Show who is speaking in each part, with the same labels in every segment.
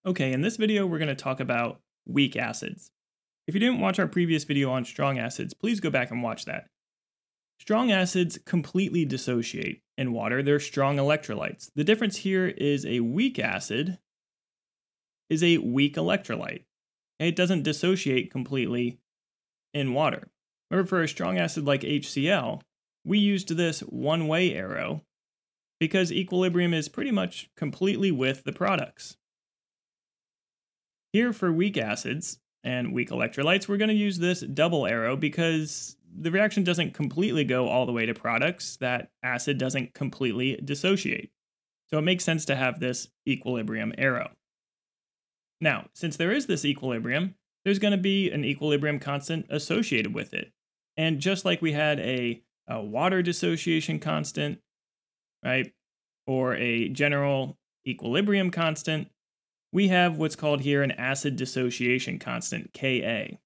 Speaker 1: Okay, in this video, we're going to talk about weak acids. If you didn't watch our previous video on strong acids, please go back and watch that. Strong acids completely dissociate in water. They're strong electrolytes. The difference here is a weak acid is a weak electrolyte. It doesn't dissociate completely in water. Remember, for a strong acid like HCl, we used this one-way arrow because equilibrium is pretty much completely with the products. Here for weak acids and weak electrolytes, we're going to use this double arrow because the reaction doesn't completely go all the way to products. That acid doesn't completely dissociate. So it makes sense to have this equilibrium arrow. Now, since there is this equilibrium, there's going to be an equilibrium constant associated with it. And just like we had a water dissociation constant, right, or a general equilibrium constant, we have what's called here an acid dissociation constant, Ka.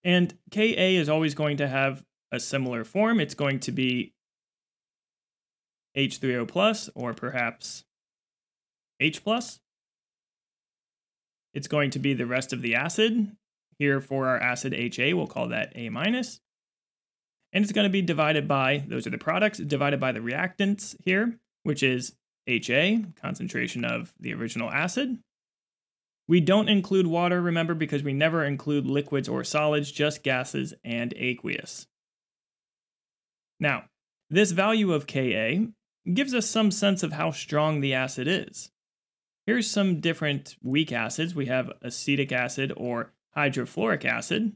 Speaker 1: And Ka is always going to have a similar form. It's going to be H3O plus, or perhaps H plus. It's going to be the rest of the acid. Here for our acid HA, we'll call that A minus. And it's going to be divided by, those are the products, divided by the reactants here, which is HA, concentration of the original acid. We don't include water, remember, because we never include liquids or solids, just gases and aqueous. Now, this value of Ka gives us some sense of how strong the acid is. Here's some different weak acids. We have acetic acid or hydrofluoric acid.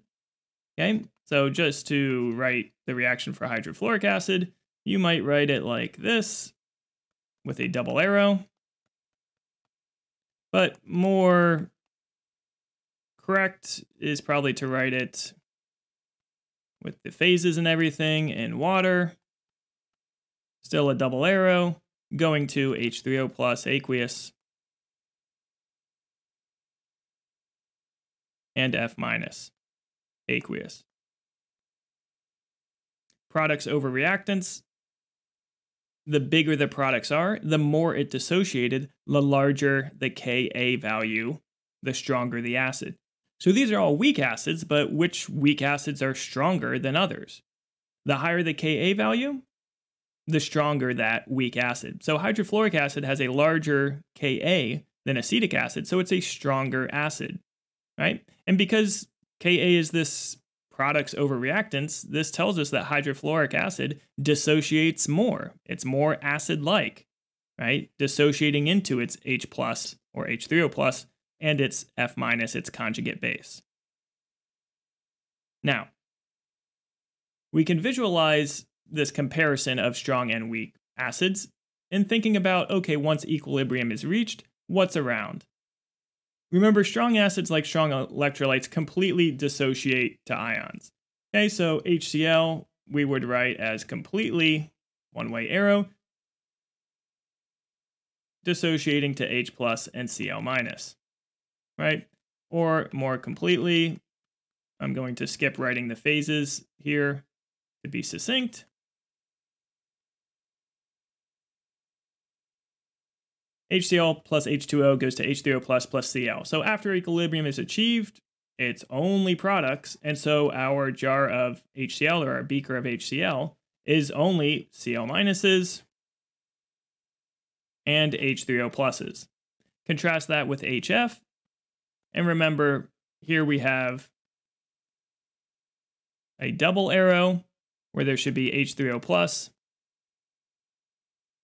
Speaker 1: Okay, so just to write the reaction for hydrofluoric acid, you might write it like this with a double arrow. But more correct is probably to write it with the phases and everything in water. Still a double arrow going to H3O plus aqueous and F minus aqueous. Products over reactants. The bigger the products are, the more it dissociated, the larger the Ka value, the stronger the acid. So these are all weak acids, but which weak acids are stronger than others? The higher the Ka value, the stronger that weak acid. So hydrofluoric acid has a larger Ka than acetic acid, so it's a stronger acid, right? And because Ka is this products over reactants, this tells us that hydrofluoric acid dissociates more. It's more acid-like, right? Dissociating into its H plus or H3O plus and its F minus, its conjugate base. Now, we can visualize this comparison of strong and weak acids in thinking about, okay, once equilibrium is reached, what's around? Remember, strong acids, like strong electrolytes, completely dissociate to ions. Okay, so HCl we would write as completely, one-way arrow, dissociating to H plus and Cl minus, right? Or more completely, I'm going to skip writing the phases here to be succinct. HCl plus H2O goes to H3O plus Cl. So after equilibrium is achieved, it's only products. And so our jar of HCl, or our beaker of HCl, is only Cl minuses and H3O pluses. Contrast that with HF. And remember, here we have a double arrow where there should be H3O plus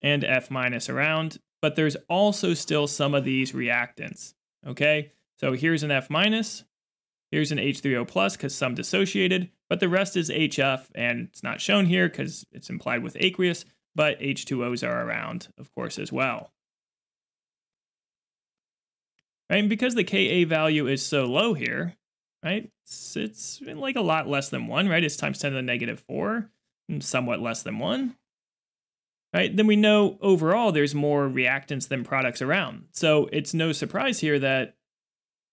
Speaker 1: and F minus around. But there's also still some of these reactants, okay? So here's an F minus, here's an H3O plus because some dissociated, but the rest is HF, and it's not shown here because it's implied with aqueous, but H2Os are around, of course, as well. Right, and because the Ka value is so low here, right, it's like a lot less than 1, right? It's times 10 to the negative 4, and somewhat less than 1. Right, then we know overall there's more reactants than products around. So it's no surprise here that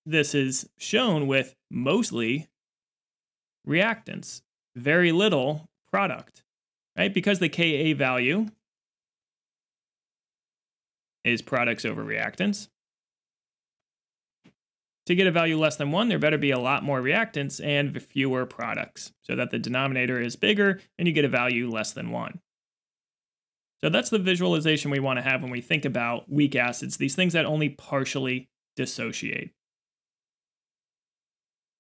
Speaker 1: this is shown with mostly reactants, very little product, right? Because the Ka value is products over reactants. To get a value less than 1, there better be a lot more reactants and fewer products so that the denominator is bigger and you get a value less than 1. So that's the visualization we want to have when we think about weak acids, these things that only partially dissociate.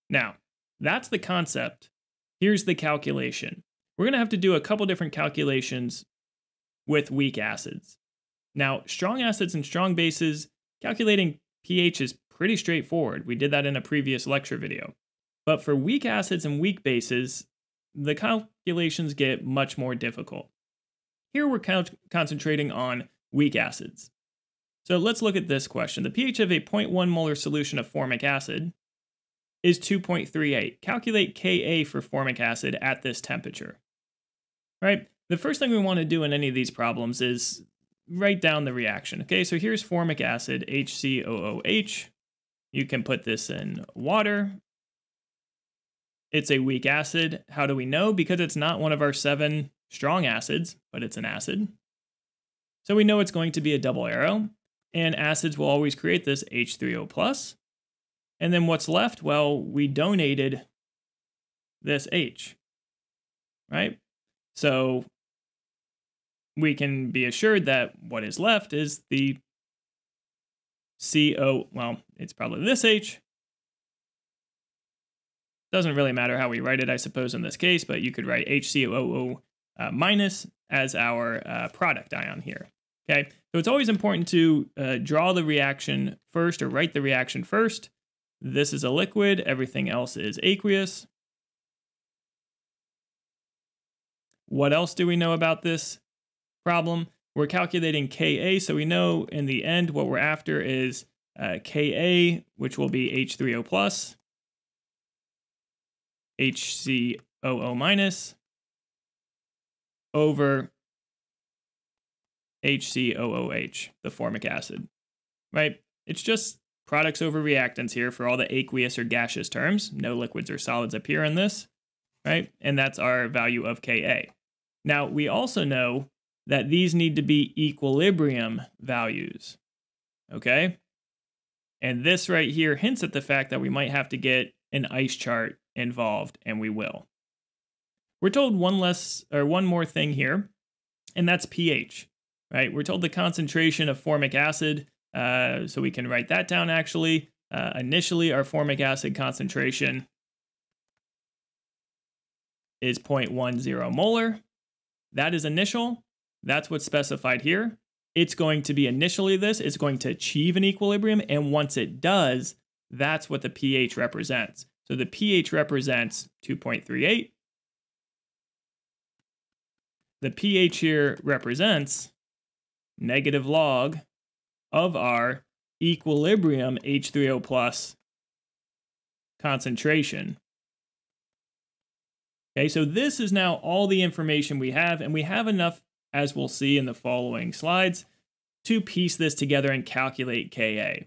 Speaker 1: Now, that's the concept. Here's the calculation. We're going to have to do a couple different calculations with weak acids. Now, strong acids and strong bases, calculating pH is pretty straightforward. We did that in a previous lecture video. But for weak acids and weak bases, the calculations get much more difficult. Here we're concentrating on weak acids. So let's look at this question. The pH of a 0.1 molar solution of formic acid is 2.38. Calculate Ka for formic acid at this temperature. Right? The first thing we want to do in any of these problems is write down the reaction. Okay, so here's formic acid, HCOOH. You can put this in water. It's a weak acid. How do we know? Because it's not one of our 7 strong acids, but it's an acid. So we know it's going to be a double arrow, and acids will always create this H3O+. And then what's left? Well, we donated this H, right? So we can be assured that what is left is the CO, well, it's probably this H. Doesn't really matter how we write it, I suppose, in this case, but you could write HCOO minus as our product ion here. Okay, so it's always important to draw the reaction first or write the reaction first. This is a liquid, everything else is aqueous. What else do we know about this problem? We're calculating Ka, so we know in the end what we're after is Ka, which will be H3O+, HCOO minus, over HCOOH, the formic acid, right? It's just products over reactants here for all the aqueous or gaseous terms. No liquids or solids appear in this, right? And that's our value of Ka. Now, we also know that these need to be equilibrium values, okay? And this right here hints at the fact that we might have to get an ice chart involved, and we will. We're told one more thing here, and that's pH, right? We're told the concentration of formic acid, so we can write that down actually. Initially, our formic acid concentration is 0.10 molar. That is initial. That's what's specified here. It's going to be initially this. It's going to achieve an equilibrium, and once it does, that's what the pH represents. So the pH represents 2.38. The pH here represents negative log of our equilibrium H3O+ concentration. Okay, so this is now all the information we have, and we have enough, as we'll see in the following slides, to piece this together and calculate Ka.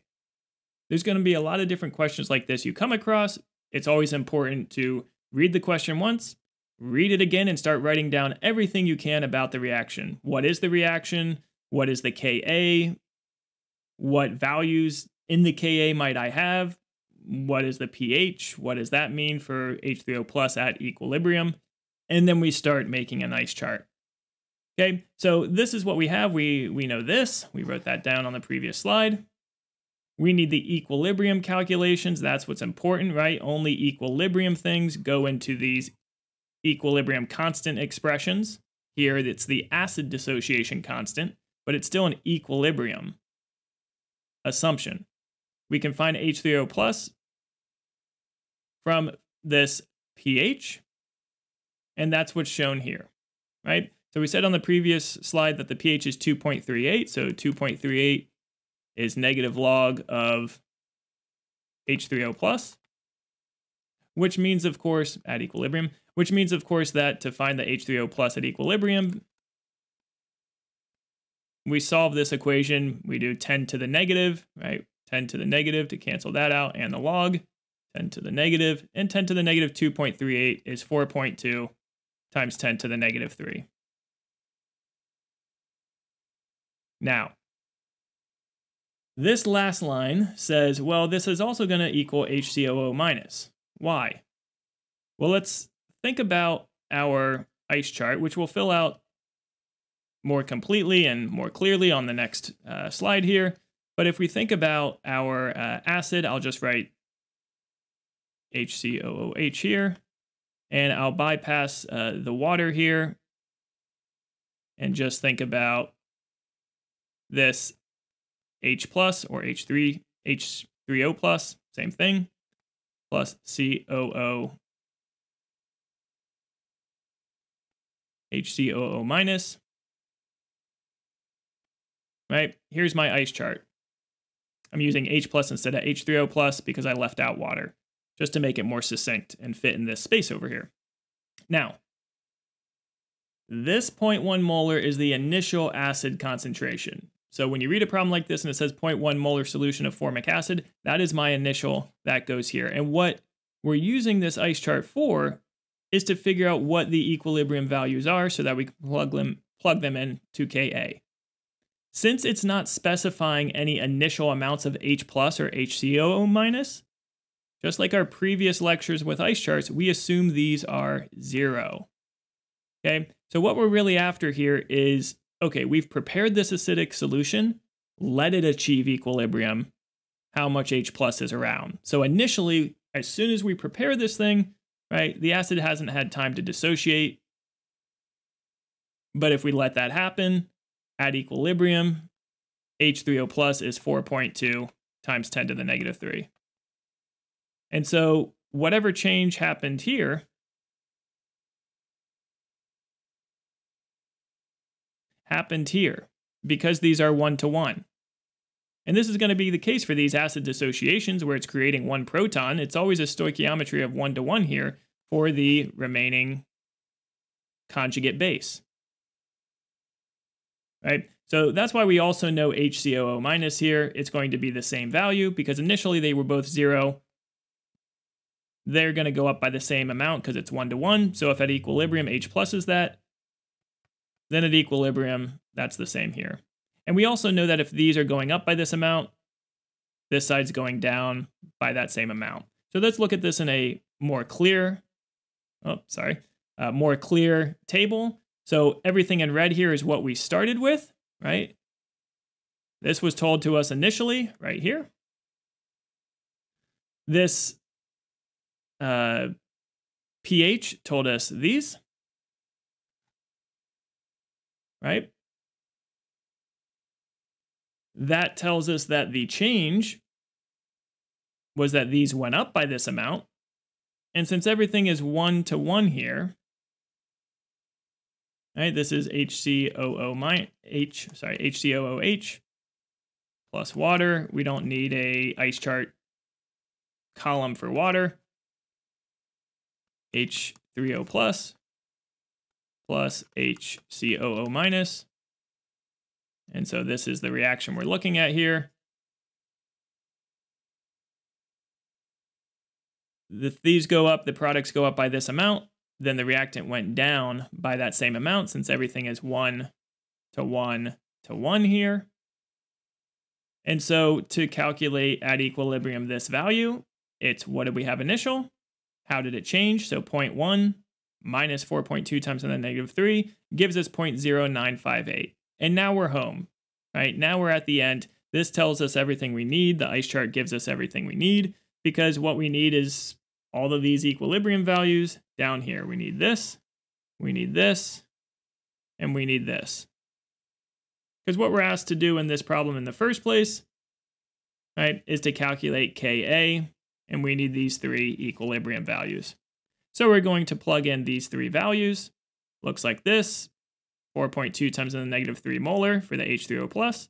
Speaker 1: There's going to be a lot of different questions like this you come across. It's always important to read the question once, read it again, and start writing down everything you can about the reaction. What is the reaction? What is the Ka? What values in the Ka might I have? What is the pH? What does that mean for H3O+ at equilibrium? And then we start making a nice chart. Okay, so this is what we have. We know this. We wrote that down on the previous slide. We need the equilibrium calculations. That's what's important, right? Only equilibrium things go into these equilibrium constant expressions. Here, it's the acid dissociation constant, but it's still an equilibrium assumption. We can find H3O+ from this pH, and that's what's shown here, right? So we said on the previous slide that the pH is 2.38, so 2.38 is negative log of H3O+, which means, of course, at equilibrium, which means, of course, that to find the H3O+ at equilibrium, we solve this equation. We do 10 to the negative, right? 10 to the negative to cancel that out, and the log, 10 to the negative, and 10 to the negative 2.38 is 4.2 times 10 to the negative 3. Now, This last line says, well, this is also going to equal HCOO minus. Why? Well, let's think about our ice chart, which we'll fill out more completely and more clearly on the next slide here. But if we think about our acid, I'll just write HCOOH here, and I'll bypass the water here and just think about this H plus or H3O plus, same thing, plus COO HCOO minus. Right, here's my ice chart. I'm using H plus instead of H3O plus because I left out water, just to make it more succinct and fit in this space over here. Now, this 0.1 molar is the initial acid concentration. So when you read a problem like this and it says 0.1 molar solution of formic acid, that is my initial, that goes here. And what we're using this ice chart for is to figure out what the equilibrium values are so that we can plug them in to Ka. Since it's not specifying any initial amounts of H plus or HCOO minus, just like our previous lectures with ice charts, we assume these are 0. Okay, so what we're really after here is, okay, we've prepared this acidic solution, let it achieve equilibrium, how much H plus is around. So initially, as soon as we prepare this thing, right, the acid hasn't had time to dissociate. But if we let that happen, at equilibrium, H3O plus is 4.2 times 10 to the negative 3. And so whatever change happened here because these are 1-to-1. And this is going to be the case for these acid dissociations where it's creating one proton. It's always a stoichiometry of 1-to-1 here for the remaining conjugate base. Right? So that's why we also know HCOO minus here. It's going to be the same value because initially they were both 0. They're going to go up by the same amount because it's 1-to-1. So if at equilibrium H plus is that, then at equilibrium, that's the same here. And we also know that if these are going up by this amount, this side's going down by that same amount. So let's look at this in a more clear, more clear table. So everything in red here is what we started with, right? This was told to us initially, right here. This pH told us these, right? That tells us that the change was that these went up by this amount. And since everything is 1-to-1 here, right, this is HCOOH plus water. We don't need a ice chart column for water. H3O plus HCOO minus. And so this is the reaction we're looking at here. If these go up, the products go up by this amount, then the reactant went down by that same amount since everything is 1-to-1-to-1 here. And so to calculate at equilibrium this value, it's what did we have initial? How did it change? So 0.1 minus 4.2 times 10 to the negative 3 gives us 0.0958. And now we're home, right? Now we're at the end. This tells us everything we need. The ice chart gives us everything we need because what we need is all of these equilibrium values down here. We need this, and we need this. Because what we're asked to do in this problem in the first place, right, is to calculate Ka, and we need these 3 equilibrium values. So we're going to plug in these 3 values. Looks like this. 4.2 times 10 to the negative 3 molar for the H3O plus,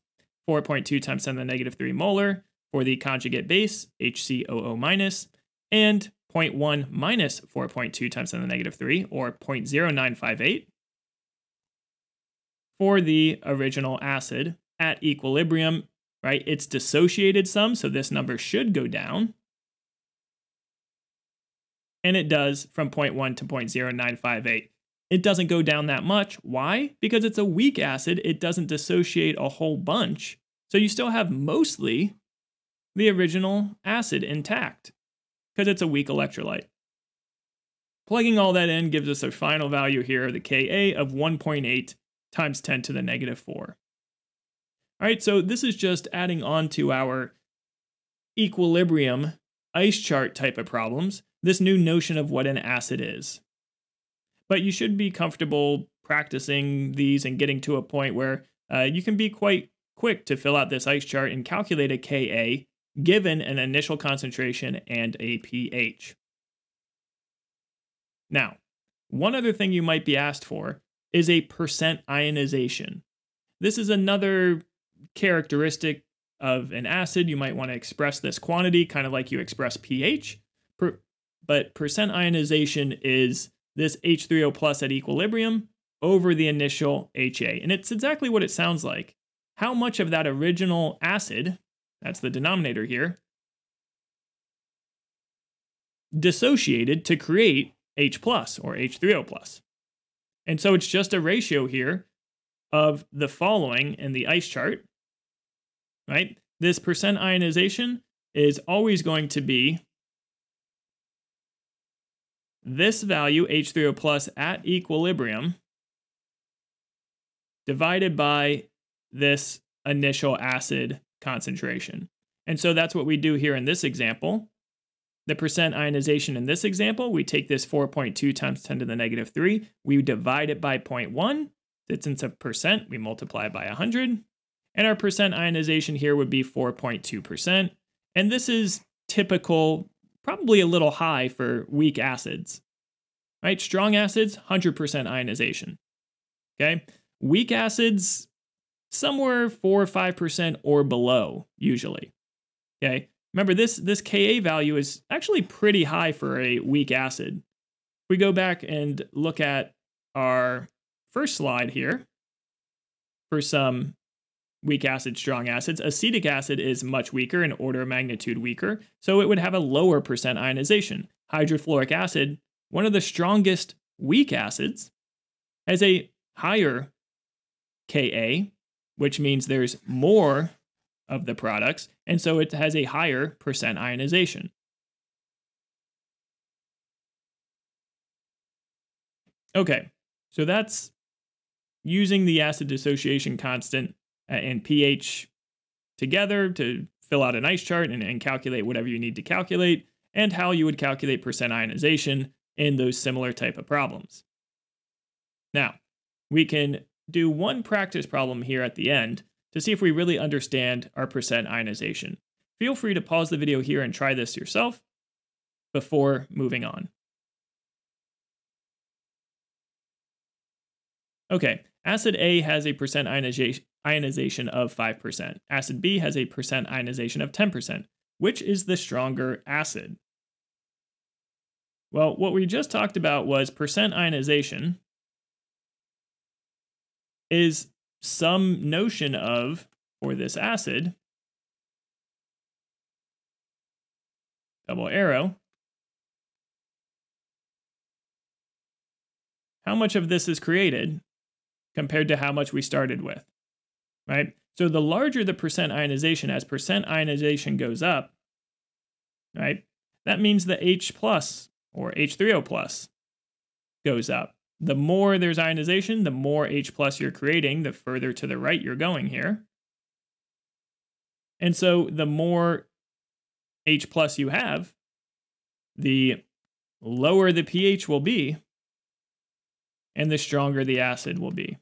Speaker 1: 4.2 times 10 to the negative 3 molar for the conjugate base, HCOO minus, and 0.1 minus 4.2 times 10 to the negative 3, or 0.0958, for the original acid at equilibrium, right? It's dissociated some, so this number should go down. And it does from 0.1 to 0.0958. It doesn't go down that much. Why? Because it's a weak acid. It doesn't dissociate a whole bunch. So you still have mostly the original acid intact because it's a weak electrolyte. Plugging all that in gives us a final value here, the Ka of 1.8 times 10 to the negative 4. All right, so this is just adding on to our equilibrium ice chart type of problems, this new notion of what an acid is. But you should be comfortable practicing these and getting to a point where you can be quite quick to fill out this ice chart and calculate a Ka given an initial concentration and a pH. Now, one other thing you might be asked for is a percent ionization. This is another characteristic of an acid. You might want to express this quantity kind of like you express pH, but percent ionization is this H3O plus at equilibrium over the initial HA. And it's exactly what it sounds like. How much of that original acid, that's the denominator here, dissociated to create H plus or H3O plus. And so it's just a ratio here of the following in the ice chart, right? This percent ionization is always going to be this value, H3O plus at equilibrium, divided by this initial acid concentration. And so that's what we do here in this example. The percent ionization in this example, we take this 4.2 times 10 to the negative 3, we divide it by 0.1, since a percent, we multiply it by 100, and our percent ionization here would be 4.2%. And this is typical, probably a little high for weak acids, right? Strong acids, 100% ionization, okay? Weak acids, somewhere 4 or 5% or below, usually, okay? Remember, this Ka value is actually pretty high for a weak acid. If we go back and look at our first slide here for some weak acid, strong acids, acetic acid is much weaker, an order of magnitude weaker, so it would have a lower percent ionization. Hydrofluoric acid, one of the strongest weak acids, has a higher Ka, which means there's more of the products, and so it has a higher percent ionization. Okay, so that's using the acid dissociation constant and pH together to fill out an ice chart and calculate whatever you need to calculate, and how you would calculate percent ionization in those similar type of problems. Now, we can do one practice problem here at the end to see if we really understand our percent ionization. Feel free to pause the video here and try this yourself before moving on. Okay, acid A has a percent ionization of 5%. Acid B has a percent ionization of 10%. Which is the stronger acid? Well, what we just talked about was percent ionization is some notion of, for this acid, double arrow, how much of this is created compared to how much we started with, right? So the larger the percent ionization, as percent ionization goes up, right, that means the H plus or H3O plus goes up. The more there's ionization, the more H plus you're creating, the further to the right you're going here. And so the more H plus you have, the lower the pH will be, and the stronger the acid will be.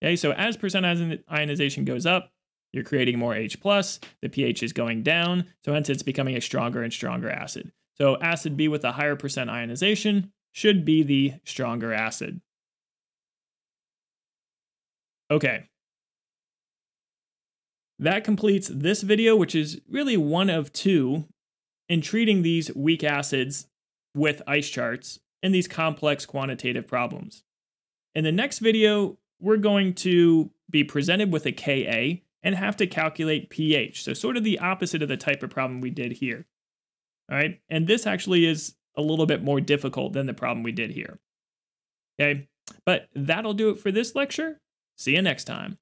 Speaker 1: Okay, so as percent ionization goes up, you're creating more H+, the pH is going down, so hence it's becoming a stronger and stronger acid. So acid B with a higher percent ionization should be the stronger acid. Okay. That completes this video, which is really one of two in treating these weak acids with ice charts in these complex quantitative problems. In the next video, we're going to be presented with a Ka and have to calculate pH. So sort of the opposite of the type of problem we did here. All right, and this actually is a little bit more difficult than the problem we did here. Okay, But that'll do it for this lecture. See you next time.